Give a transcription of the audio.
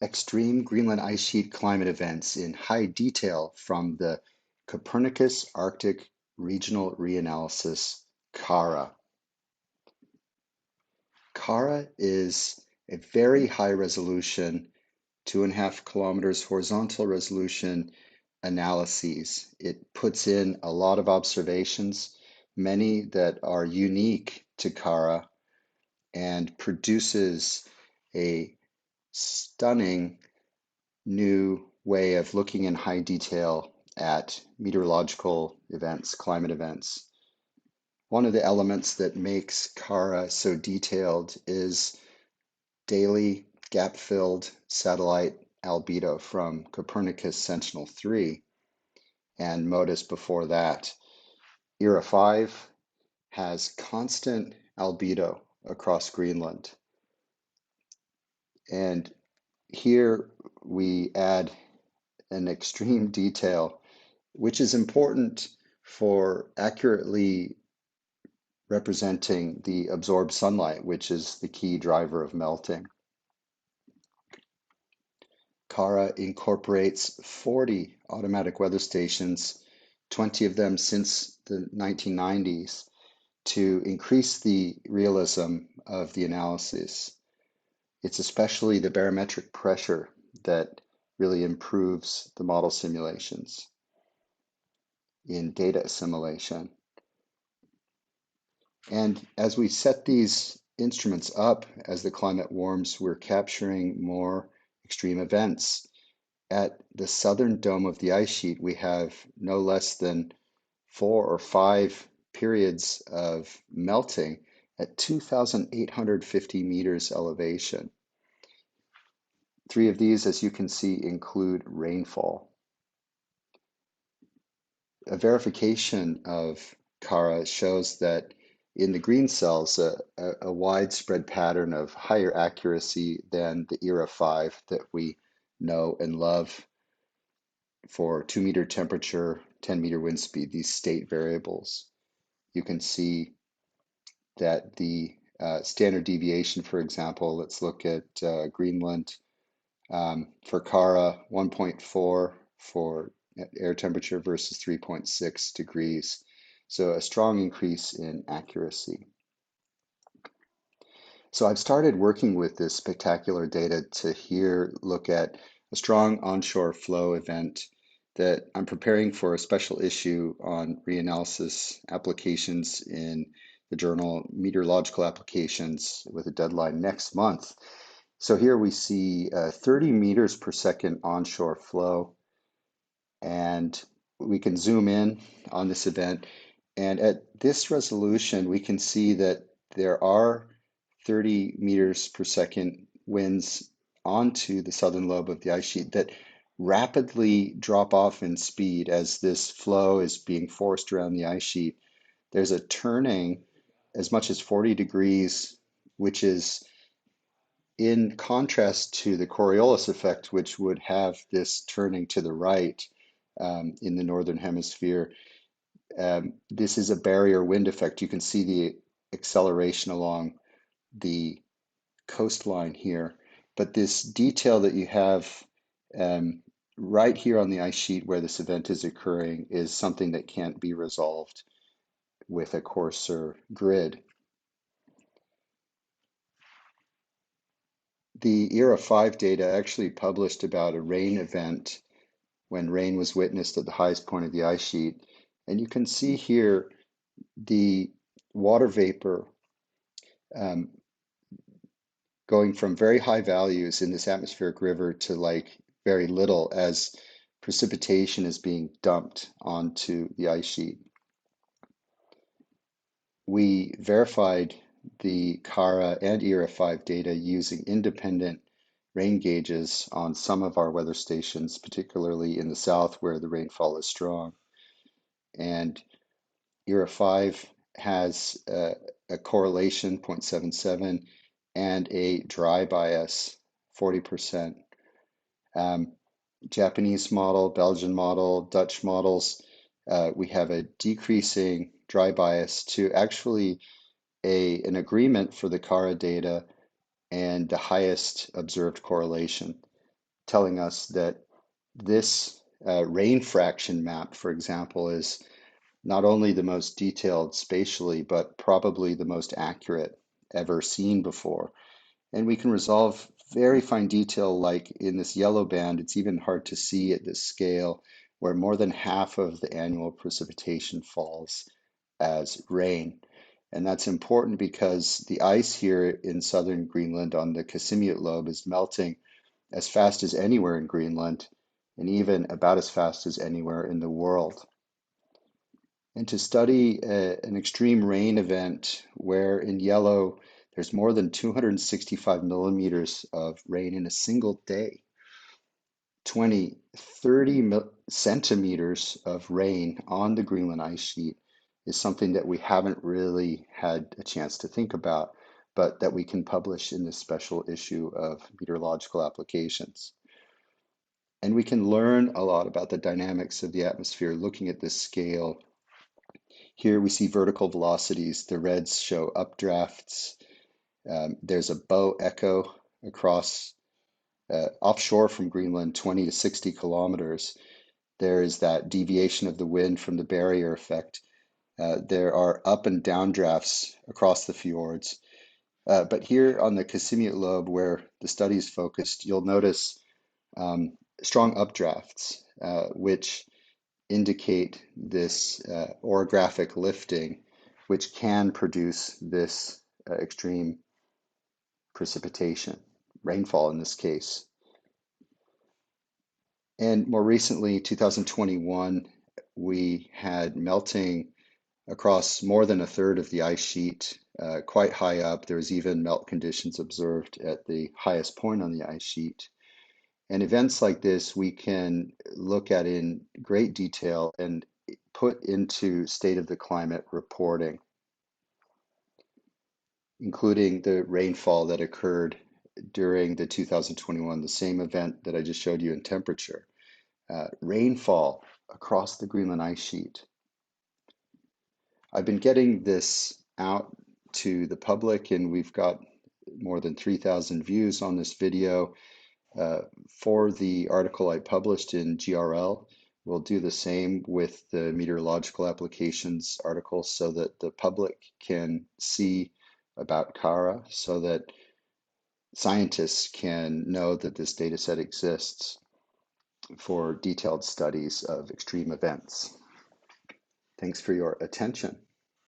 extreme Greenland ice sheet climate events in high detail from the Copernicus Arctic Regional Reanalysis, CARRA. CARRA is a very high resolution, 2.5 kilometers horizontal resolution analyses. It puts in a lot of observations, many that are unique to CARRA, and produces a stunning new way of looking in high detail at meteorological events, climate events. One of the elements that makes CARRA so detailed is daily gap-filled satellite albedo from Copernicus Sentinel-3 and MODIS before that. ERA 5 has constant albedo across Greenland. And here we add an extreme detail, which is important for accurately representing the absorbed sunlight, which is the key driver of melting. CARRA incorporates 40 automatic weather stations, 20 of them since the 1990s, to increase the realism of the analysis. It's especially the barometric pressure that really improves the model simulations in data assimilation. And as we set these instruments up, as the climate warms, we're capturing more extreme events. At the southern dome of the ice sheet, we have no less than 4 or 5 periods of melting at 2,850 meters elevation. 3 of these, as you can see, include rainfall. A verification of CARRA shows that in the green cells, a widespread pattern of higher accuracy than the ERA 5 that we know and love for 2-meter temperature, 10-meter wind speed, these state variables. You can see that the standard deviation, for example, let's look at Greenland. For CARRA, 1.4 for air temperature versus 3.6 degrees. So a strong increase in accuracy. So I've started working with this spectacular data to here look at a strong onshore flow event that I'm preparing for a special issue on reanalysis applications in the journal Meteorological Applications with a deadline next month. So here we see 30 meters per second onshore flow, and we can zoom in on this event. And at this resolution, we can see that there are 30 meters per second winds onto the southern lobe of the ice sheet that rapidly drop off in speed as this flow is being forced around the ice sheet. There's a turning as much as 40 degrees, which is in contrast to the Coriolis effect, which would have this turning to the right in the northern hemisphere. This is a barrier wind effect. You can see the acceleration along the coastline here, but this detail that you have right here on the ice sheet where this event is occurring is something that can't be resolved with a coarser grid. The ERA 5 data actually published about a rain event when rain was witnessed at the highest point of the ice sheet. And you can see here the water vapor going from very high values in this atmospheric river to like very little as precipitation is being dumped onto the ice sheet. We verified the CARRA and ERA 5 data using independent rain gauges on some of our weather stations, particularly in the south where the rainfall is strong. And ERA 5 has a correlation 0.77 and a dry bias 40%. Japanese model, Belgian model, Dutch models, we have a decreasing dry bias to actually an agreement for the CARRA data and the highest observed correlation. telling us that this rain fraction map, for example, is not only the most detailed spatially, but probably the most accurate ever seen before. And we can resolve very fine detail, like in this yellow band, it's even hard to see at this scale, where more than half of the annual precipitation falls as rain. And that's important because the ice here in southern Greenland on the Casimute lobe is melting as fast as anywhere in Greenland, and even about as fast as anywhere in the world. And to study an extreme rain event where in yellow there's more than 265 millimeters of rain in a single day, 20, 30 centimeters of rain on the Greenland ice sheet is something that we haven't really had a chance to think about, but that we can publish in this special issue of Meteorological Applications. And we can learn a lot about the dynamics of the atmosphere looking at this scale. Here we see vertical velocities. The reds show updrafts. There's a bow echo across offshore from Greenland, 20 to 60 kilometers. There is that deviation of the wind from the barrier effect. There are up and down drafts across the fjords. But here on the Casimute lobe, where the study is focused, you'll notice strong updrafts, which indicate this orographic lifting, which can produce this extreme precipitation, rainfall in this case. And more recently, 2021, we had melting across more than a third of the ice sheet, quite high up. There was even melt conditions observed at the highest point on the ice sheet. And events like this we can look at in great detail and put into state of the climate reporting, including the rainfall that occurred during the 2021, the same event that I just showed you in temperature. Rainfall across the Greenland ice sheet. I've been getting this out to the public, and we've got more than 3,000 views on this video. For the article I published in GRL, we'll do the same with the meteorological applications article so that the public can see about CARRA, so that scientists can know that this data set exists for detailed studies of extreme events. Thanks for your attention.